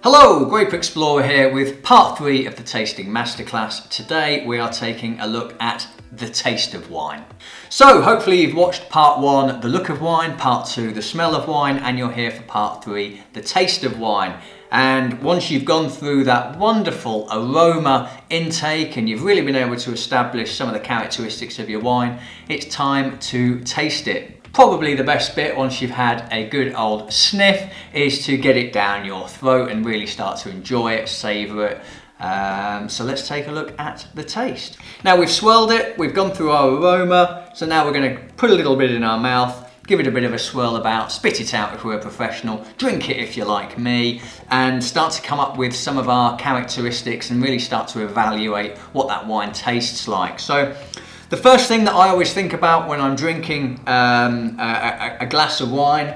Hello, Grape Explorer here with part 3 of the Tasting Masterclass. Today we are taking a look at the taste of wine. So hopefully you've watched part 1, the look of wine, part 2, the smell of wine, and you're here for part 3, the taste of wine. And once you've gone through that wonderful aroma intake and you've really been able to establish some of the characteristics of your wine, it's time to taste it. Probably the best bit once you've had a good old sniff is to get it down your throat and really start to enjoy it, savour it. So let's take a look at the taste. Now we've swirled it, we've gone through our aroma, so now we're going to put a little bit in our mouth, give it a bit of a swirl about, spit it out if we're a professional, drink it if you're like me, and start to come up with some of our characteristics and really start to evaluate what that wine tastes like. So the first thing that I always think about when I'm drinking a glass of wine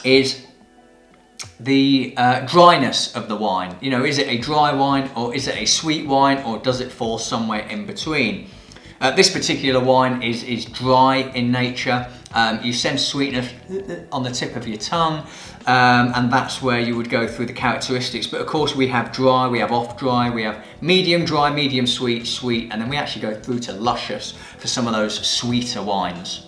is the dryness of the wine. You know, is it a dry wine or is it a sweet wine or does it fall somewhere in between? This particular wine is dry in nature. You sense sweetness on the tip of your tongue, and that's where you would go through the characteristics. But of course we have dry, we have off dry, we have medium dry, medium sweet, sweet, and then we actually go through to luscious for some of those sweeter wines.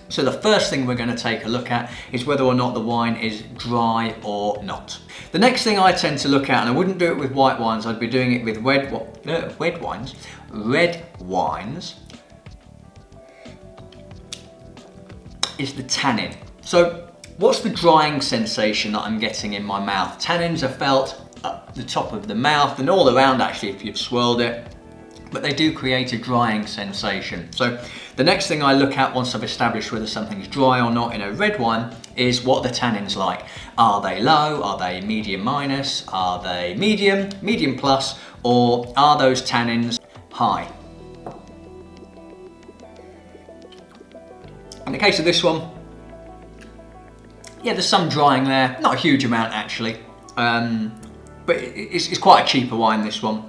So the first thing we're going to take a look at is whether or not the wine is dry or not. The next thing I tend to look at, and I wouldn't do it with white wines, I'd be doing it with red wines, is the tannin. So what's the drying sensation that I'm getting in my mouth? Tannins are felt up the top of the mouth and all around actually if you've swirled it, but they do create a drying sensation. So the next thing I look at once I've established whether something's dry or not in a red wine is what the tannins like. Are they low? Are they medium minus? Are they medium, medium plus? Or are those tannins high? In the case of this one, yeah, there's some drying there, not a huge amount actually, but it's quite a cheaper wine, this one.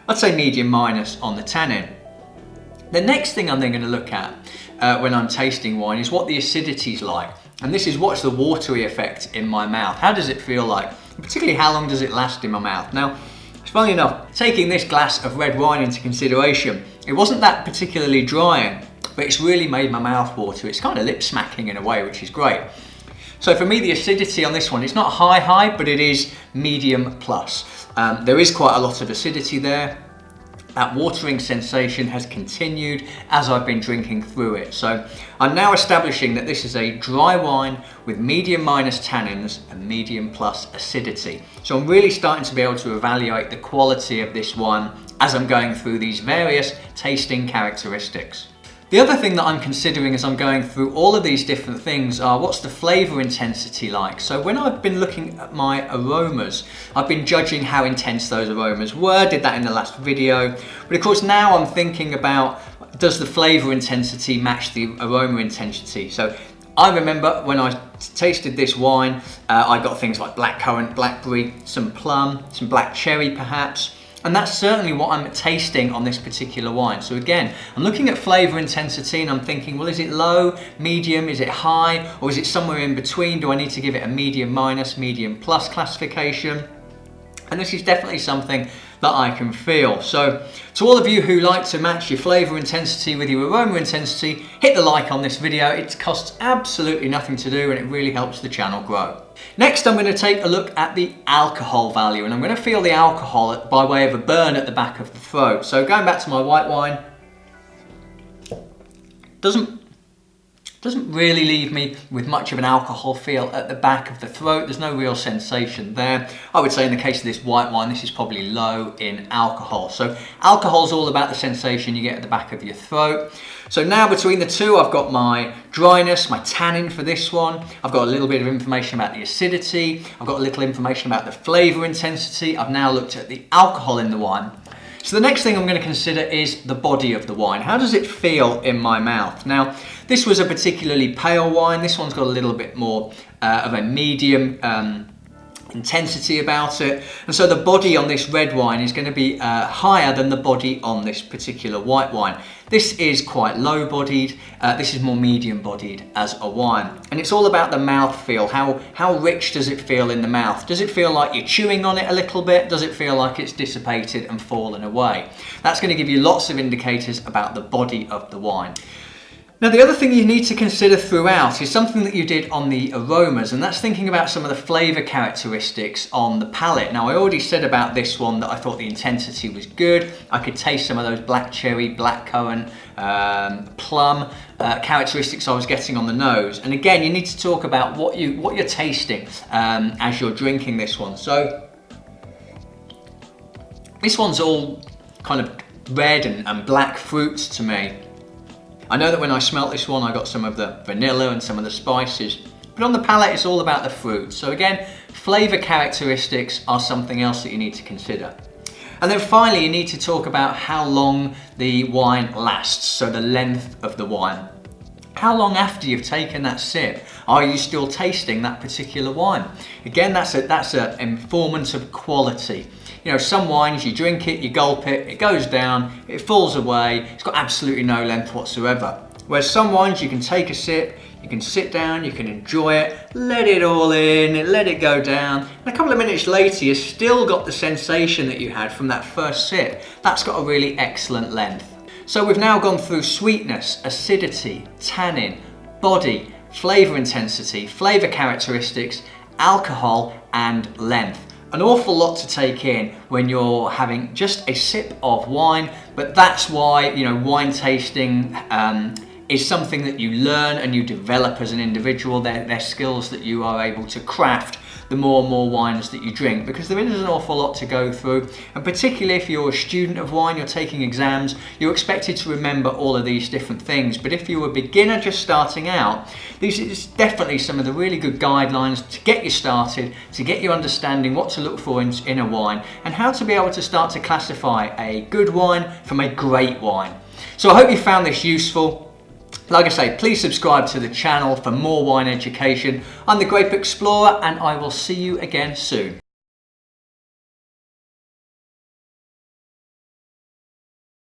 I'd say medium minus on the tannin. The next thing I'm then going to look at when I'm tasting wine is what the acidity's like. And this is what's the watery effect in my mouth. How does it feel like? And particularly how long does it last in my mouth? Now, it's funny enough, taking this glass of red wine into consideration, it wasn't that particularly drying, but it's really made my mouth water. It's kind of lip smacking in a way, which is great. So for me, the acidity on this one, it's not high, but it is medium plus. There is quite a lot of acidity there. That watering sensation has continued as I've been drinking through it. So I'm now establishing that this is a dry wine with medium minus tannins and medium plus acidity. So I'm really starting to be able to evaluate the quality of this wine as I'm going through these various tasting characteristics. The other thing that I'm considering as I'm going through all of these different things are what's the flavour intensity like. So when I've been looking at my aromas, I've been judging how intense those aromas were, did that in the last video. But of course now I'm thinking about, does the flavour intensity match the aroma intensity? So I remember when I tasted this wine, I got things like blackcurrant, blackberry, some plum, some black cherry perhaps. And that's certainly what I'm tasting on this particular wine. So again, I'm looking at flavour intensity and I'm thinking, well, is it low, medium, is it high, or is it somewhere in between? Do I need to give it a medium minus, medium plus classification? And this is definitely something that I can feel. So to all of you who like to match your flavour intensity with your aroma intensity, hit the like on this video. It costs absolutely nothing to do and it really helps the channel grow. Next, I'm going to take a look at the alcohol value, and I'm going to feel the alcohol by way of a burn at the back of the throat. So going back to my white wine, doesn't really leave me with much of an alcohol feel at the back of the throat. There's no real sensation there. I would say in the case of this white wine, this is probably low in alcohol. So alcohol is all about the sensation you get at the back of your throat. So now between the two, I've got my dryness, my tannin for this one. I've got a little bit of information about the acidity. I've got a little information about the flavour intensity. I've now looked at the alcohol in the wine. So the next thing I'm going to consider is the body of the wine. How does it feel in my mouth? Now, this was a particularly pale wine. This one's got a little bit more of a medium intensity about it, and so the body on this red wine is going to be higher than the body on this particular white wine. This is quite low bodied, this is more medium bodied as a wine, and it's all about the mouthfeel. How rich does it feel in the mouth? Does it feel like you're chewing on it a little bit? Does it feel like it's dissipated and fallen away? That's going to give you lots of indicators about the body of the wine. Now, the other thing you need to consider throughout is something that you did on the aromas, and that's thinking about some of the flavour characteristics on the palate. Now, I already said about this one that I thought the intensity was good. I could taste some of those black cherry, blackcurrant, plum characteristics I was getting on the nose. And again, you need to talk about what you're tasting as you're drinking this one. So this one's all kind of red and black fruits to me. I know that when I smelt this one, I got some of the vanilla and some of the spices, but on the palate, it's all about the fruit. So again, flavour characteristics are something else that you need to consider. And then finally, you need to talk about how long the wine lasts, so the length of the wine. How long after you've taken that sip are you still tasting that particular wine? Again, that's an informant of quality. You know, some wines, you drink it, you gulp it, it goes down, it falls away, it's got absolutely no length whatsoever. Whereas some wines, you can take a sip, you can sit down, you can enjoy it, let it all in, let it go down, and a couple of minutes later, you've still got the sensation that you had from that first sip. That's got a really excellent length. So we've now gone through sweetness, acidity, tannin, body, flavour intensity, flavour characteristics, alcohol, and length. An awful lot to take in when you're having just a sip of wine, but that's why, you know, wine tasting is something that you learn and you develop as an individual. They're skills that you are able to craft the more and more wines that you drink, because there is an awful lot to go through, and particularly if you're a student of wine, you're taking exams, you're expected to remember all of these different things. But if you're a beginner just starting out, this is definitely some of the really good guidelines to get you started, to get you understanding what to look for in a wine, and how to be able to start to classify a good wine from a great wine. So I hope you found this useful. Like I say, please subscribe to the channel for more wine education. I'm the Grape Explorer, and I will see you again soon.